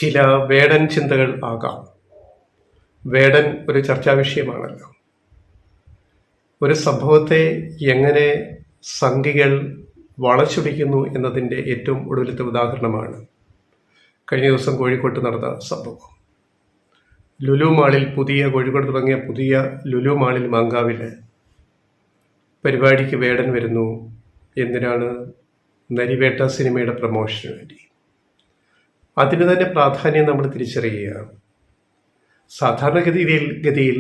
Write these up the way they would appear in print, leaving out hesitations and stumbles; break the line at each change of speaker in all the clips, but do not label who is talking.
ചില വേടൻ ചിന്തകൾ ആകാം. വേടൻ ഒരു ചർച്ചാ വിഷയമാണല്ലോ. ഒരു സംഭവത്തെ എങ്ങനെ സംഘികൾ വളച്ചൊടിക്കുന്നു എന്നതിൻ്റെ ഏറ്റവും ഒടുവിലത്തെ ഉദാഹരണമാണ് കഴിഞ്ഞ ദിവസം കോഴിക്കോട്ട് നടന്ന സംഭവം. ലുലു മാളിൽ കോഴിക്കോട് തുടങ്ങിയ പുതിയ ലുലു മാളിൽ മാങ്കാവിൽ പരിപാടിക്ക് വേടൻ വരുന്നു. എന്തിനാണ്? നരിവേട്ട സിനിമയുടെ പ്രൊമോഷന് വേണ്ടി. അതിന് തന്നെ പ്രാധാന്യം നമ്മൾ തിരിച്ചറിയുക. സാധാരണഗതിയിൽ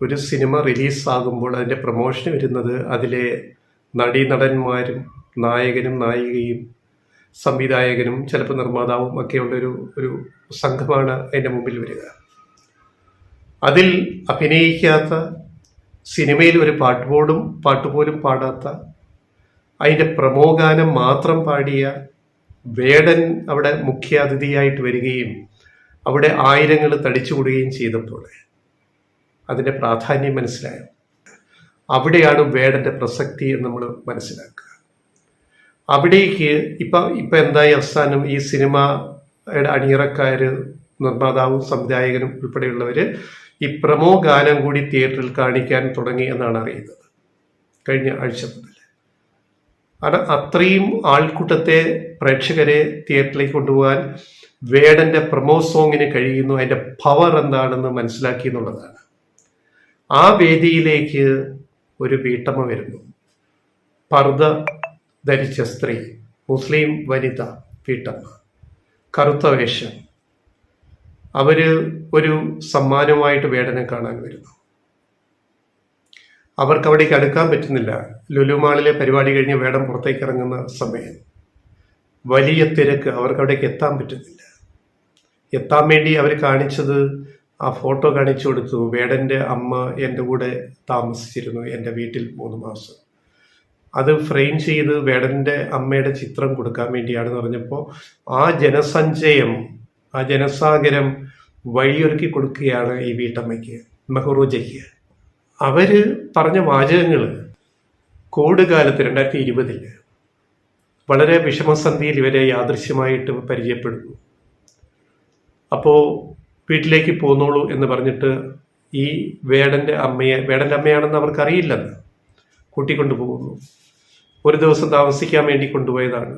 ഒരു സിനിമ റിലീസാകുമ്പോൾ അതിൻ്റെ പ്രൊമോഷന് വരുന്നത് അതിലെ നടീനടന്മാരും നായകനും നായികയും സംവിധായകനും ചിലപ്പോൾ നിർമ്മാതാവും ഒക്കെയുള്ളൊരു സംഘമാണ് അതിൻ്റെ മുമ്പിൽ വരിക. അതിൽ അഭിനയിക്കാത്ത, സിനിമയിൽ ഒരു പാട്ടുപോലും പാടാത്ത, അതിൻ്റെ പ്രമോഗാനം മാത്രം പാടിയ വേടൻ അവിടെ മുഖ്യാതിഥിയായിട്ട് വരികയും അവിടെ ആയിരങ്ങൾ തടിച്ചുകൂടുകയും ചെയ്തപ്പോൾ അതിൻ്റെ പ്രാധാന്യം മനസ്സിലായോ? അവിടെയാണ് വേടൻ്റെ പ്രസക്തി എന്ന് നമ്മൾ മനസ്സിലാക്കുക. അവിടേക്ക് ഇപ്പം എന്തായി അവസാനം ഈ സിനിമയുടെ അണിയറക്കാർ, നിർമ്മാതാവും സംവിധായകനും ഉൾപ്പെടെയുള്ളവർ ഈ പ്രമോ ഗാനം കൂടി തിയേറ്ററിൽ കാണിക്കാൻ തുടങ്ങി എന്നാണ് അറിയുന്നത് കഴിഞ്ഞ ആഴ്ച മുതൽ. കാരണം അത്രയും ആൾക്കൂട്ടത്തെ, പ്രേക്ഷകരെ തിയേറ്ററിലേക്ക് കൊണ്ടുപോകാൻ വേടൻ്റെ പ്രമോ സോങ്ങിന് കഴിയുന്നു. അതിൻ്റെ പവർ എന്താണെന്ന് മനസ്സിലാക്കി എന്നുള്ളതാണ്. ആ വേദിയിലേക്ക് ഒരു വീട്ടമ്മ വരുന്നു. പർദ്ദ ധരിച്ച സ്ത്രീ, മുസ്ലിം വനിത വീട്ടമ്മ, കറുത്ത വേഷം. ഒരു സമ്മാനവുമായിട്ട് വേടനെ കാണാൻ വരുന്നു. അവർക്ക് അവിടേക്ക് അടുക്കാൻ പറ്റുന്നില്ല. ലുലു മാളിലെ പരിപാടി കഴിഞ്ഞ് വേടൻ പുറത്തേക്ക് ഇറങ്ങുന്ന സമയം വലിയ തിരക്ക്, അവർക്ക് അവിടേക്ക് എത്താൻ പറ്റുന്നില്ല. എത്താൻ വേണ്ടി അവർ കാണിച്ചത് ആ ഫോട്ടോ കാണിച്ചു കൊടുത്തു. വേടൻ്റെ അമ്മ എൻ്റെ കൂടെ താമസിച്ചിരുന്നു എൻ്റെ വീട്ടിൽ 3 മാസം. അത് ഫ്രെയിം ചെയ്ത് വേടൻ്റെ അമ്മയുടെ ചിത്രം കൊടുക്കാൻ വേണ്ടിയാണെന്ന് പറഞ്ഞപ്പോൾ ആ ജനസാഗരം വഴിയൊരുക്കി കൊടുക്കുകയാണ് ഈ വീട്ടമ്മയ്ക്ക്, മെഹ്റൂജയ്ക്ക്. അവർ പറഞ്ഞ വാചകങ്ങൾ കോവിഡ് കാലത്ത് 2020 വളരെ വിഷമസന്ധിയിൽ ഇവരെ യാദൃശ്യമായിട്ട് പരിചയപ്പെടുന്നു. അപ്പോൾ വീട്ടിലേക്ക് പോന്നോളൂ എന്ന് പറഞ്ഞിട്ട് ഈ വേടൻ്റെ അമ്മയാണെന്ന് അവർക്കറിയില്ലെന്ന് കൂട്ടിക്കൊണ്ടു പോകുന്നു. ഒരു ദിവസം താമസിക്കാൻ വേണ്ടി കൊണ്ടുപോയതാണ്.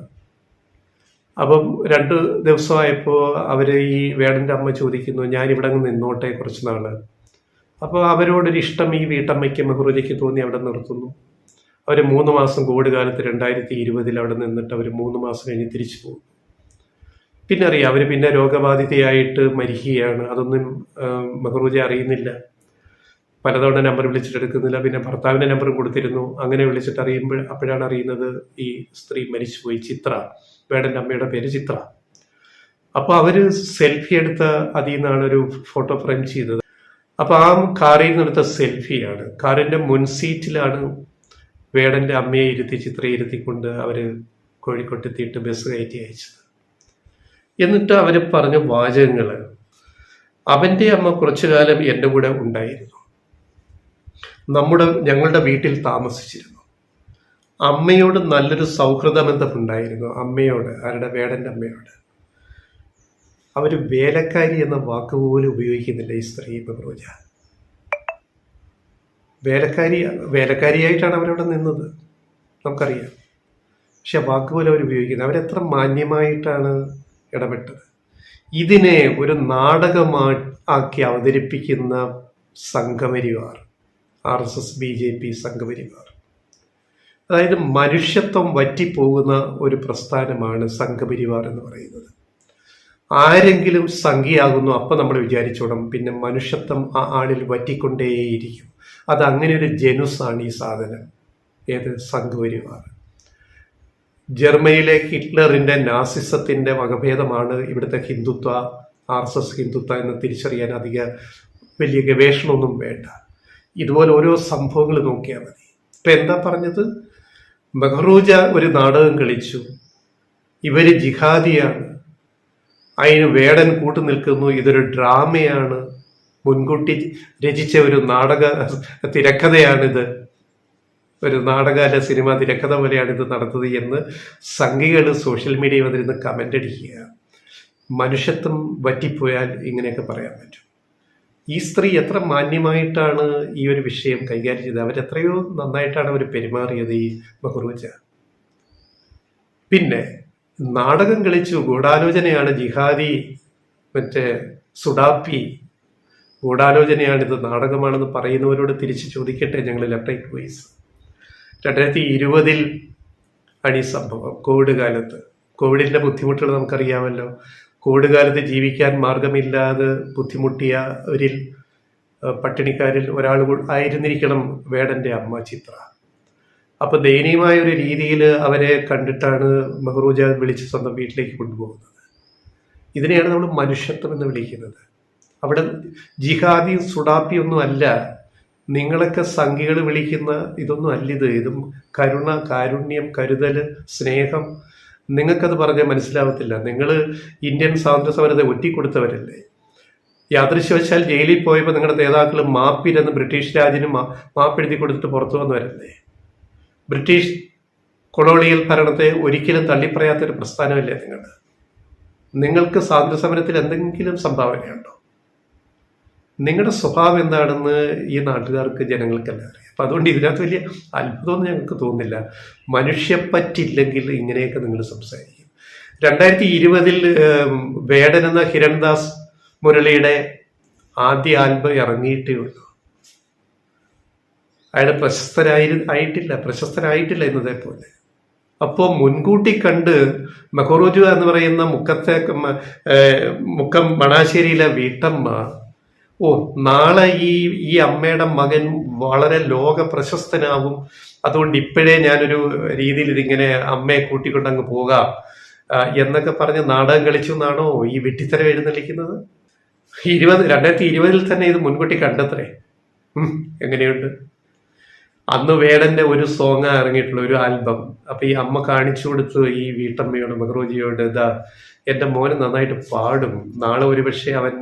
അപ്പം 2 ദിവസമായപ്പോൾ അവർ ഈ വേടൻ്റെ അമ്മ ചോദിക്കുന്നു, ഞാനിവിടെ നിന്നോട്ടെ കുറച്ച് നാൾ. അപ്പോൾ അവരോടൊരു ഇഷ്ടം ഈ വീട്ടമ്മയ്ക്ക്, മെഹ്റൂജയ്ക്ക് തോന്നി അവിടെ നിർത്തുന്നു. അവർ 3 മാസം, കോവിഡ് കാലത്ത് 2020 അവിടെ നിന്നിട്ട് അവർ 3 മാസം കഴിഞ്ഞ് തിരിച്ചു പോകും. പിന്നെ അറിയാം, അവർ പിന്നെ രോഗബാധിതയായിട്ട് മരിക്കുകയാണ്. അതൊന്നും മെഹ്റൂജ അറിയുന്നില്ല. പലതവണ നമ്പർ വിളിച്ചിട്ട് എടുക്കുന്നില്ല. പിന്നെ ഭർത്താവിൻ്റെ നമ്പറും കൊടുത്തിരുന്നു. അങ്ങനെ വിളിച്ചിട്ട് അപ്പോഴാണ് അറിയുന്നത് ഈ സ്ത്രീ മരിച്ചുപോയി. ചിത്ര, വേടൻ്റെ അമ്മയുടെ പേര് ചിത്ര. അപ്പോൾ അവർ സെൽഫി എടുത്ത അതിൽ നിന്നാണ് ഒരു ഫോട്ടോ ഫ്രെയിം ചെയ്തത്. അപ്പോൾ ആ കാറിൽ നിന്നെടുത്ത സെൽഫിയാണ്. കാറിൻ്റെ മുൻസീറ്റിലാണ് വേടൻ്റെ അമ്മയെ ചിത്രയെ ഇരുത്തിക്കൊണ്ട് അവർ കോഴിക്കോട്ടെത്തിയിട്ട് ബസ് കയറ്റി അയച്ചത്. എന്നിട്ട് അവർ പറഞ്ഞ വാചകങ്ങൾ, അവൻ്റെ അമ്മ കുറച്ചു കാലം എൻ്റെ കൂടെ ഉണ്ടായിരുന്നു, ഞങ്ങളുടെ വീട്ടിൽ താമസിച്ചിരുന്നു, അമ്മയോട് നല്ലൊരു സൗഹൃദ ബന്ധമുണ്ടായിരുന്നു. അമ്മയോട്, ആരുടെ? വേടൻ്റെ അമ്മയോട്. അവർ വേലക്കാരി എന്ന വാക്ക് പോലും ഉപയോഗിക്കുന്നില്ല ഈ സ്ത്രീ മെഹ്റൂജ. വേലക്കാരിയായിട്ടാണ് അവരവിടെ നിന്നത്, നമുക്കറിയാം. പക്ഷെ വാക്ക് പോലും അവർ ഉപയോഗിക്കുന്നത്. അവരെത്ര മാന്യമായിട്ടാണ് ഇടപെട്ടത്. ഇതിനെ ഒരു നാടകമാക്കി അവതരിപ്പിക്കുന്ന സംഘപരിവാർ, RSS BJP സംഘപരിവാർ, അതായത് മനുഷ്യത്വം വറ്റിപ്പോകുന്ന ഒരു പ്രസ്ഥാനമാണ് സംഘപരിവാർ എന്ന് പറയുന്നത്. ആരെങ്കിലും സംഖ്യയാകുന്നു അപ്പം നമ്മൾ വിചാരിച്ചോണം പിന്നെ മനുഷ്യത്വം ആ ആളിൽ വറ്റിക്കൊണ്ടേയിരിക്കും. അത് അങ്ങനെ ഒരു ജനുസാണ് ഈ സാധനം. ഏത്? സംഘപരിവാർ. ജർമ്മനിയിലെ ഹിറ്റ്ലറിൻ്റെ നാസിസത്തിൻ്റെ വകഭേദമാണ് ഇവിടുത്തെ ഹിന്ദുത്വ, RSS ഹിന്ദുത്വ എന്ന് തിരിച്ചറിയാൻ വലിയ ഗവേഷണമൊന്നും വേണ്ട. ഇതുപോലെ ഓരോ സംഭവങ്ങൾ നോക്കിയാൽ മതി. ഇപ്പം എന്താ പറഞ്ഞത്? മെഹ്റൂജ ഒരു നാടകം കളിച്ചു, ഇവർ ജിഹാദിയാണ്, അതിന് വേടൻ കൂട്ടുനിൽക്കുന്നു, ഇതൊരു ഡ്രാമയാണ്, മുൻകൂട്ടി രചിച്ച ഒരു നാടക തിരക്കഥയാണിത്, ഒരു നാടകാല സിനിമ തിരക്കഥ പോലെയാണ് ഇത് നടന്നത് എന്ന് സംഘികൾ സോഷ്യൽ മീഡിയയിൽ വന്നിരുന്ന് കമൻ്റ് അടിക്കുക. മനുഷ്യത്വം വറ്റിപ്പോയാൽ ഇങ്ങനെയൊക്കെ പറയാൻ പറ്റും. ഈ സ്ത്രീ എത്ര മാന്യമായിട്ടാണ് ഈ ഒരു വിഷയം കൈകാര്യം ചെയ്തത്. അവരെത്രയോ നന്നായിട്ടാണ് അവർ പെരുമാറിയത് ഈ മെഹ്റൂജ. പിന്നെ നാടകം കളിച്ചു, ഗൂഢാലോചനയാണ് ജിഹാദി, മറ്റേ സുഡാപ്പി ഗൂഢാലോചനയാണിത്, നാടകമാണെന്ന് പറയുന്നവരോട് തിരിച്ച് ചോദിക്കട്ടെ ഞങ്ങൾ ലെഫ്റ്റ് വോയിസ്. 2020 ആണ് ഈ സംഭവം. കോവിഡ് കാലത്ത്, കോവിഡിൻ്റെ ബുദ്ധിമുട്ടുകൾ നമുക്കറിയാമല്ലോ. കോവിഡ് കാലത്ത് ജീവിക്കാൻ മാർഗമില്ലാതെ ബുദ്ധിമുട്ടിയവരിൽ പട്ടിണിക്കാരിൽ ഒരാൾ ആയിരുന്നിരിക്കണം വേടൻ്റെ അമ്മ ചിത്ര. അപ്പോൾ ദയനീയമായ ഒരു രീതിയിൽ അവരെ കണ്ടിട്ടാണ് മെഹ്റൂജ വിളിച്ച് സ്വന്തം വീട്ടിലേക്ക് കൊണ്ടുപോകുന്നത്. ഇതിനെയാണ് നമ്മൾ മനുഷ്യത്വം എന്ന് വിളിക്കുന്നത്. അവിടെ ജിഹാദിയും സുഡാപ്പിയൊന്നും അല്ല, നിങ്ങളൊക്കെ സംഘികൾ വിളിക്കുന്ന ഇതൊന്നും അല്ലിത്. ഇതും കരുണ, കാരുണ്യം, കരുതൽ, സ്നേഹം. നിങ്ങൾക്കത് പറഞ്ഞാൽ മനസ്സിലാവത്തില്ല. നിങ്ങൾ ഇന്ത്യൻ സ്വാതന്ത്ര്യ സമരത്തെ ഒറ്റിക്കൊടുത്തവരല്ലേ. യാദൃശ്യവശാൽ ജയിലിൽ പോയപ്പോൾ നിങ്ങളുടെ നേതാക്കൾ മാപ്പിരെന്ന് ബ്രിട്ടീഷ് രാജിന് മാപ്പെഴുതി കൊടുത്തിട്ട് പുറത്തു വന്നവരല്ലേ. ബ്രിട്ടീഷ് കൊളോണിയൽ ഭരണത്തെ ഒരിക്കലും തള്ളിപ്പറയാത്തൊരു പ്രസ്ഥാനമല്ലേ നിങ്ങൾക്ക് സ്വാതന്ത്ര്യ സമരത്തിൽ എന്തെങ്കിലും സംഭാവനയുണ്ടോ? നിങ്ങളുടെ സ്വഭാവം എന്താണെന്ന് ഈ നാട്ടുകാർക്ക്, ജനങ്ങൾക്കെല്ലാം അറിയാം. അപ്പം അതുകൊണ്ട് ഇതിനകത്ത് വലിയ അത്ഭുതമൊന്നും ഞങ്ങൾക്ക് തോന്നുന്നില്ല. മനുഷ്യപ്പറ്റില്ലെങ്കിൽ ഇങ്ങനെയൊക്കെ നിങ്ങൾ സംസാരിക്കും. 2020 വേടൻ എന്ന ഹിരൺദാസ് മുരളിയുടെ ആദ്യ ആൽബം ഇറങ്ങിയിട്ടേ ഉള്ളൂ. അയാൾ പ്രശസ്തരായിട്ടില്ല എന്നതേ പോലെ. അപ്പോൾ മുൻകൂട്ടി കണ്ട് മെഹ്റൂജ എന്ന് പറയുന്ന മുക്കം മണാശ്ശേരിയിലെ വീട്ടമ്മ, നാളെ ഈ അമ്മയുടെ മകൻ വളരെ ലോക പ്രശസ്തനാവും, അതുകൊണ്ട് ഇപ്പോഴേ ഞാനൊരു രീതിയിൽ ഇതിങ്ങനെ അമ്മയെ കൂട്ടിക്കൊണ്ടങ്ങ് പോകാം എന്നൊക്കെ പറഞ്ഞ് നാടകം കളിച്ചു എന്നാണോ ഈ വെട്ടിത്തരം എഴുന്നള്ളിക്കുന്നത്? 2020 തന്നെ ഇത് മുൻകൂട്ടി കണ്ടത്രേ. എങ്ങനെയുണ്ട്? അന്ന് വേടന്റെ ഒരു സോങ് ഇറങ്ങിയിട്ടുള്ള ഒരു ആൽബം. അപ്പൊ ഈ അമ്മ കാണിച്ചു കൊടുത്തു ഈ വീട്ടമ്മയോട്, മെഹ്റൂജയോട്, ഇതാ എൻ്റെ മോന് നന്നായിട്ട് പാടും, നാളെ ഒരുപക്ഷെ അവൻ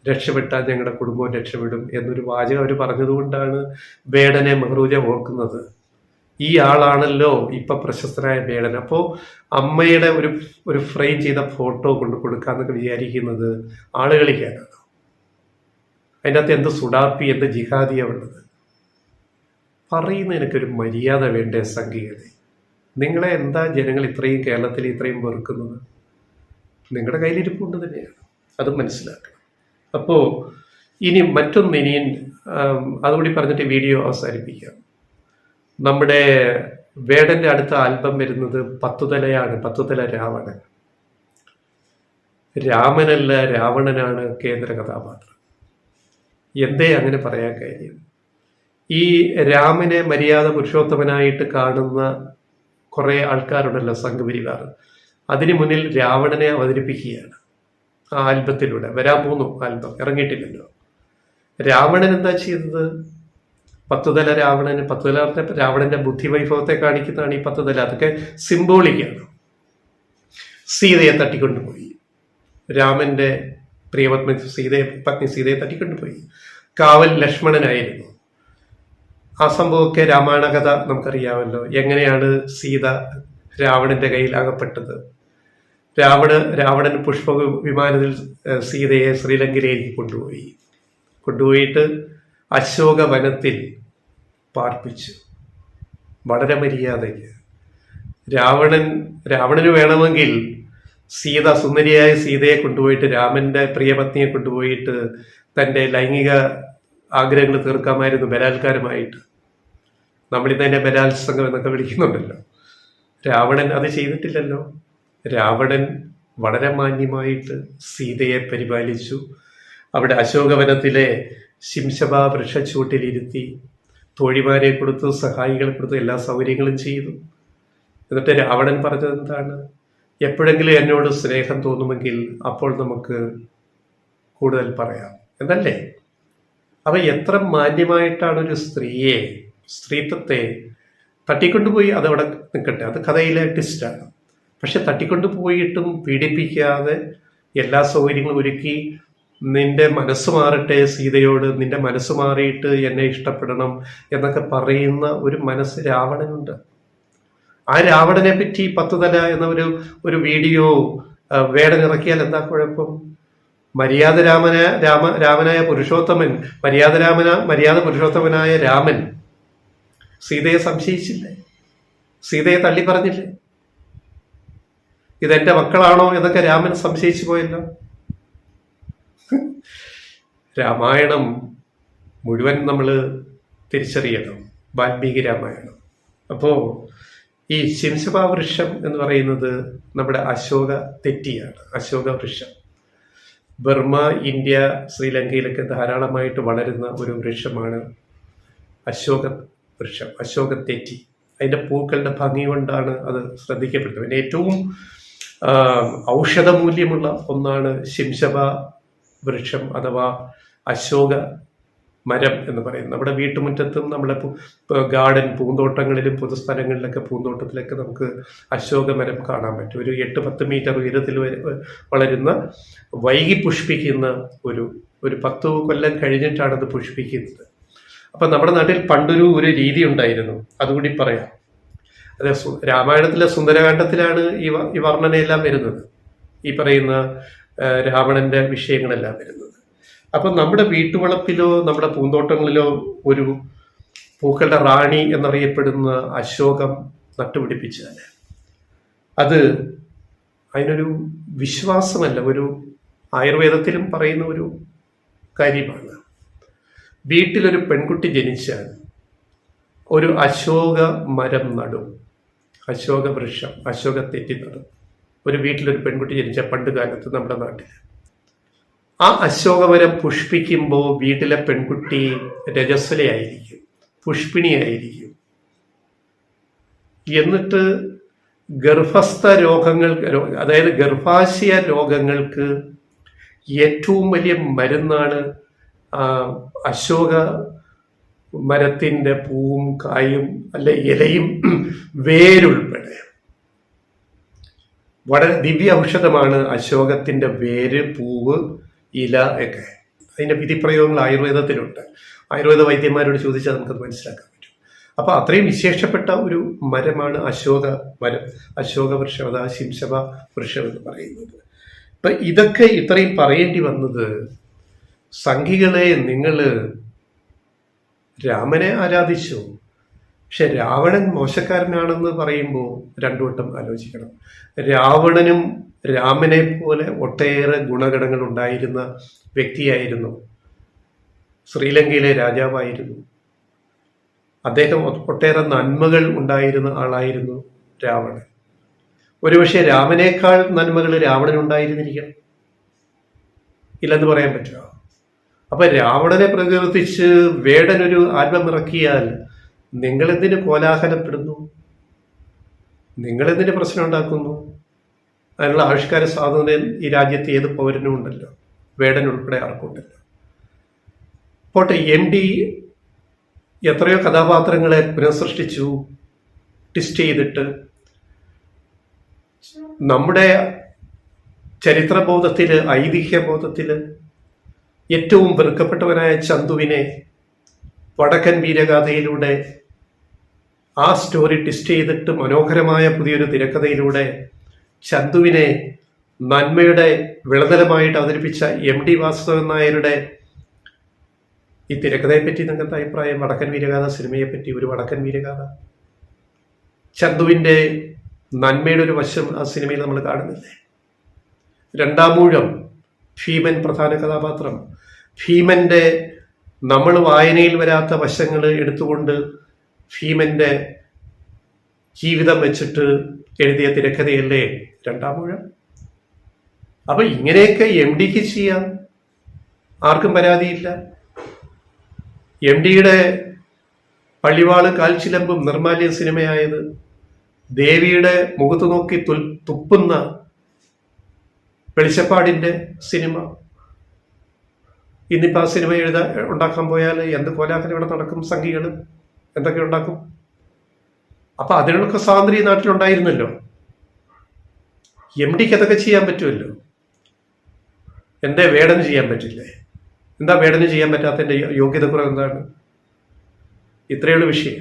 രക്ഷപ്പെട്ടാൽ ഞങ്ങളുടെ കുടുംബവും രക്ഷപ്പെടും എന്നൊരു വാചകം അവർ പറഞ്ഞതുകൊണ്ടാണ് വേടനെ മെഹ്റൂജ ഓർക്കുന്നത്. ഈ ആളാണല്ലോ ഇപ്പൊ പ്രശസ്തനായ വേടൻ. അപ്പോൾ അമ്മയുടെ ഒരു ഫ്രെയിം ചെയ്ത ഫോട്ടോ കൊണ്ട് കൊടുക്കാന്നൊക്കെ വിചാരിക്കുന്നത് ആളുകളിക്കാനാണ്. അതിൻ്റെ അകത്ത് എന്ത് സുഡാപ്പി, എന്ത് ജിഹാദിയാ ഉള്ളത്? പറയുന്നതിനൊരു മര്യാദ വേണ്ടേ സംഘികളെ? നിങ്ങളെ എന്താ ജനങ്ങൾ ഇത്രയും കേരളത്തിൽ ഇത്രയും വെറുക്കുന്നത്? നിങ്ങളുടെ കയ്യിലിരിപ്പുണ്ട് തന്നെയാണ്, അത് മനസ്സിലാക്കണം. അപ്പോൾ ഇനിയും അതുകൂടി പറഞ്ഞിട്ട് വീഡിയോ അവസാനിപ്പിക്കാം. നമ്മുടെ വേടന്റെ അടുത്ത ആൽബം വരുന്നത് 10 തലയാണ്. 10 തല രാവണൻ. രാമനല്ല, രാവണനാണ് കേന്ദ്ര കഥാപാത്രം. എന്തേ അങ്ങനെ പറയാൻ കാര്യം? ഈ രാമനെ മര്യാദ പുരുഷോത്തമനായിട്ട് കാണുന്ന കുറേ ആൾക്കാരുണ്ടല്ലോ, സംഘപരിവാർ. അതിനു മുന്നിൽ രാവണനെ അവതരിപ്പിക്കുകയാണ് ആ ആൽബത്തിലൂടെ. വരാൻ പോകുന്നു ആൽബം, ഇറങ്ങിയിട്ടില്ലല്ലോ. രാവണൻ എന്താ ചെയ്തത്? 10 തല രാവണന്, 10 തല രാവണന്റെ ബുദ്ധിവൈഭവത്തെ കാണിക്കുന്നതാണ് ഈ 10 തല. അതൊക്കെ സിംബോളിക്കാണ്. സീതയെ തട്ടിക്കൊണ്ടുപോയി, രാമന്റെ പ്രിയപത്നി സീതയെ തട്ടിക്കൊണ്ടുപോയി. കാവൽ ലക്ഷ്മണനായിരുന്നു. ആ സംഭവമൊക്കെ രാമായണ കഥ നമുക്കറിയാമല്ലോ. എങ്ങനെയാണ് സീത രാവണന്റെ കയ്യിൽ അകപ്പെട്ടത്? രാവണൻ പുഷ്പ വിമാനത്തിൽ സീതയെ ശ്രീലങ്കയിലേക്ക് കൊണ്ടുപോയിട്ട് അശോക വനത്തിൽ പാർപ്പിച്ചു, വളരെ മര്യാദയ്ക്ക്. രാവണന് വേണമെങ്കിൽ സുന്ദരിയായ സീതയെ കൊണ്ടുപോയിട്ട്, രാമന്റെ പ്രിയപത്നിയെ കൊണ്ടുപോയിട്ട് തൻ്റെ ലൈംഗിക ആഗ്രഹങ്ങൾ തീർക്കാമായിരുന്നു ബലാത്കാരമായിട്ട്. നമ്മളിതന്നെ ബലാത്സംഗം എന്നൊക്കെ വിളിക്കുന്നുണ്ടല്ലോ. രാവണൻ അത് ചെയ്തിട്ടില്ലല്ലോ. രാവണൻ വളരെ മാന്യമായിട്ട് സീതയെ പരിപാലിച്ചു. അവിടെ അശോകവനത്തിലെ ശിംശബ വൃക്ഷച്ചൂട്ടിലിരുത്തി തോഴിമാരെ കൊടുത്തു, സഹായികളെ കൊടുത്തു, എല്ലാ സൗകര്യങ്ങളും ചെയ്തു. എന്നിട്ട് രാവണൻ പറഞ്ഞത് എന്താണ്? എപ്പോഴെങ്കിലും എന്നോട് സ്നേഹം തോന്നുമെങ്കിൽ അപ്പോൾ നമുക്ക് കൂടുതൽ പറയാം എന്നല്ലേ? അപ്പൊ എത്ര മാന്യമായിട്ടാണ് ഒരു സ്ത്രീത്വത്തെ തട്ടിക്കൊണ്ടുപോയി. അതവിടെ നിൽക്കട്ടെ, അത് കഥയിലെ ട്വിസ്റ്റാണ്. പക്ഷെ തട്ടിക്കൊണ്ടുപോയിട്ടും പീഡിപ്പിക്കാതെ എല്ലാ സൗകര്യങ്ങളും ഒരുക്കി, നിന്റെ മനസ്സ് മാറട്ടെ സീതയോട്, നിന്റെ മനസ്സ് മാറിയിട്ട് എന്നെ ഇഷ്ടപ്പെടണം എന്നൊക്കെ പറയുന്ന ഒരു മനസ്സ് രാവണനുണ്ട്. ആ രാവണനെ പറ്റി 10 തല എന്ന ഒരു വീഡിയോ വേടനിറക്കിയാൽ എന്താ കുഴപ്പം? രാമനായ പുരുഷോത്തമൻ, മര്യാദ പുരുഷോത്തമനായ രാമൻ സീതയെ സംശയിച്ചില്ലേ? സീതയെ തള്ളി പറഞ്ഞില്ലേ? ഇതെന്റെ മക്കളാണോ എന്നൊക്കെ രാമൻ സംശയിച്ചു പോയല്ലോ. രാമായണം മുഴുവൻ നമ്മൾ തിരിച്ചറിയണം, വാൽമീകി രാമായണം. അപ്പോൾ ഈ ശിംശപാ വൃക്ഷം എന്ന് പറയുന്നത് നമ്മുടെ അശോക തെറ്റിയാണ്. അശോക വൃക്ഷം ബർമ, ഇന്ത്യ, ശ്രീലങ്കയിലൊക്കെ ധാരാളമായിട്ട് വളരുന്ന ഒരു വൃക്ഷമാണ് അശോക വൃക്ഷം, അശോക തെറ്റി. അതിൻ്റെ പൂക്കളുടെ ഭംഗി കൊണ്ടാണ് അത് ശ്രദ്ധിക്കപ്പെടുന്നത്. പിന്നെ ഏറ്റവും ഔഷധമൂല്യമുള്ള ഒന്നാണ് ശിംശപാ വൃക്ഷം അഥവാ അശോക മരം എന്ന് പറയുന്നത്. നമ്മുടെ വീട്ടുമുറ്റത്തും നമ്മുടെ ഗാർഡൻ, പൂന്തോട്ടങ്ങളിലും പൊതുസ്ഥലങ്ങളിലൊക്കെ പൂന്തോട്ടത്തിലൊക്കെ നമുക്ക് അശോക മരം കാണാൻ പറ്റും. ഒരു 8-10 മീറ്റർ ഉയരത്തിൽ വളരുന്ന, വൈകി പുഷ്പിക്കുന്ന ഒരു 10 കൊല്ലം കഴിഞ്ഞിട്ടാണ് അത് പുഷ്പിക്കുന്നത്. അപ്പം നമ്മുടെ നാട്ടിൽ പണ്ടൊരു രീതി ഉണ്ടായിരുന്നു, അതുകൂടി പറയാം. അത് രാമായണത്തിലെ സുന്ദരകാന്ഡത്തിലാണ് ഈ വർണ്ണനയെല്ലാം വരുന്നത്, ഈ പറയുന്ന രാവണന്റെ വിഷയങ്ങളെല്ലാം വരുന്നത്. അപ്പം നമ്മുടെ വീട്ടുവളപ്പിലോ നമ്മുടെ പൂന്തോട്ടങ്ങളിലോ ഒരു പൂക്കളുടെ റാണി എന്നറിയപ്പെടുന്ന അശോകം നട്ടുപിടിപ്പിച്ചാൽ അത് അതിനൊരു വിശ്വാസമല്ല, ഒരു ആയുർവേദത്തിലും പറയുന്ന ഒരു കാര്യമാണ്. വീട്ടിലൊരു പെൺകുട്ടി ജനിച്ചാൽ ഒരു അശോക മരം നടും, അശോക വൃക്ഷം, അശോക തെറ്റി നടും. ഒരു വീട്ടിലൊരു പെൺകുട്ടി ജനിച്ച പണ്ട് കാലത്ത് നമ്മുടെ നാട്ടിൽ ആ അശോകമരം പുഷ്പിക്കുമ്പോൾ വീട്ടിലെ പെൺകുട്ടി രജസ്വലയായിരിക്കും, പുഷ്പിണിയായിരിക്കും. എന്നിട്ട് ഗർഭസ്ഥ രോഗങ്ങൾ, അതായത് ഗർഭാശയ രോഗങ്ങൾക്ക് ഏറ്റവും വലിയ മരുന്നാണ് അശോക മരത്തിൻ്റെ പൂവും കായും അല്ലെ ഇലയും വേരുൾപ്പെടെ. വളരെ ദിവ്യ ഔഷധമാണ് അശോകത്തിൻ്റെ വേര്, പൂവ്, ഇല ഒക്കെ. അതിൻ്റെ വിധിപ്രയോഗങ്ങൾ ആയുർവേദത്തിലുണ്ട്. ആയുർവേദ വൈദ്യന്മാരോട് ചോദിച്ചാൽ നമുക്കത് മനസ്സിലാക്കാൻ പറ്റും. അപ്പോൾ അത്രയും വിശേഷപ്പെട്ട ഒരു മരമാണ് അശോക മരം, അശോക വൃക്ഷം, അതാ ശിംശപാ വൃക്ഷം എന്ന് പറയുന്നത്. അപ്പം ഇതൊക്കെ ഇത്രയും പറയേണ്ടി വന്നത്, സംഘികളെ നിങ്ങൾ രാമനെ ആരാധിച്ചു, പക്ഷെ രാവണൻ മോശക്കാരനാണെന്ന് പറയുമ്പോൾ രണ്ടു വട്ടം ആലോചിക്കണം. രാവണനും രാമനെ പോലെ ഒട്ടേറെ ഗുണഗണങ്ങൾ ഉണ്ടായിരുന്ന വ്യക്തിയായിരുന്നു. ശ്രീലങ്കയിലെ രാജാവായിരുന്നു അദ്ദേഹം. ഒട്ടേറെ നന്മകൾ ഉണ്ടായിരുന്ന ആളായിരുന്നു രാവണൻ. ഒരുപക്ഷെ രാമനേക്കാൾ നന്മകൾ രാവണനുണ്ടായിരുന്നിരിക്കണം, ഇല്ലെന്ന് പറയാൻ പറ്റുമോ? അപ്പൊ രാവണനെ പ്രകീർത്തിച്ച് വേടനൊരു ആൽബം ഇറക്കിയാൽ നിങ്ങളെന്തിന് കോലാഹലപ്പെടുന്നു? നിങ്ങളെന്തിന് പ്രശ്നം ഉണ്ടാക്കുന്നു? അതിനുള്ള ആവിഷ്കാര സ്വാതന്ത്ര്യം ഈ രാജ്യത്ത് ഏത് പൗരനും ഉണ്ടല്ലോ, വേടൻ ഉൾപ്പെടെ ആർക്കുണ്ടല്ലോ. പോട്ടെ, MD എത്രയോ കഥാപാത്രങ്ങളെ പുനഃസൃഷ്ടിച്ചു, ട്വിസ്റ്റ് ചെയ്തിട്ട്. നമ്മുടെ ചരിത്രബോധത്തില്, ഐതിഹ്യബോധത്തില് ഏറ്റവും വെറുക്കപ്പെട്ടവനായ ചന്തുവിനെ വടക്കൻ വീരഗാഥയിലൂടെ ആ സ്റ്റോറി ട്വിസ്റ്റ് ചെയ്തിട്ട് മനോഹരമായ പുതിയൊരു തിരക്കഥയിലൂടെ ചന്തുവിനെ നന്മയുടെ വിളനിലമായിട്ട് അവതരിപ്പിച്ച MD വാസുദേവൻ നായരുടെ ഈ തിരക്കഥയെപ്പറ്റി നിങ്ങൾക്ക് എന്താ അഭിപ്രായം? വടക്കൻ വീരഗാഥ സിനിമയെപ്പറ്റി, ഒരു വടക്കൻ വീരഗാഥ. ചന്തുവിൻ്റെ നന്മയുടെ ഒരു വശം ആ സിനിമയിൽ നമ്മൾ കാണുന്നില്ലേ? രണ്ടാമൂഴം, ഭീമൻ പ്രധാന കഥാപാത്രം. ഭീമന്റെ നമ്മൾ വായനയിൽ വരാത്ത വശങ്ങൾ എടുത്തുകൊണ്ട് ഭീമന്റെ ജീവിതം വെച്ചിട്ട് എഴുതിയ തിരക്കഥയല്ലേ രണ്ടാമൂഴം? അപ്പൊ ഇങ്ങനെയൊക്കെ MDക്ക് ചെയ്യാം, ആർക്കും പരാതിയില്ല. MDയുടെ പള്ളിവാള് കാൽച്ചിലമ്പും നിർമാല്യ സിനിമയായത്, ദേവിയുടെ മുഖത്ത് നോക്കി തുപ്പുന്ന വെളിച്ചപ്പാടിന്റെ സിനിമ. ഇന്നിപ്പോൾ ആ സിനിമ ഉണ്ടാക്കാൻ പോയാൽ എന്ത് കോലാഹലം ഇവിടെ നടക്കും? സംഘികൾ എന്തൊക്കെ ഉണ്ടാക്കും? അപ്പൊ അതിനൊക്കെ സ്വാതന്ത്ര്യം നാട്ടിലുണ്ടായിരുന്നല്ലോ. MDക്ക് അതൊക്കെ ചെയ്യാൻ പറ്റുമല്ലോ. എന്തേ വേടന് ചെയ്യാൻ പറ്റില്ലേ? എന്താ വേടന് ചെയ്യാൻ പറ്റാത്തതിന്റെ യോഗ്യത കുറവ് എന്താണ്? ഇത്രയുള്ള വിഷയം.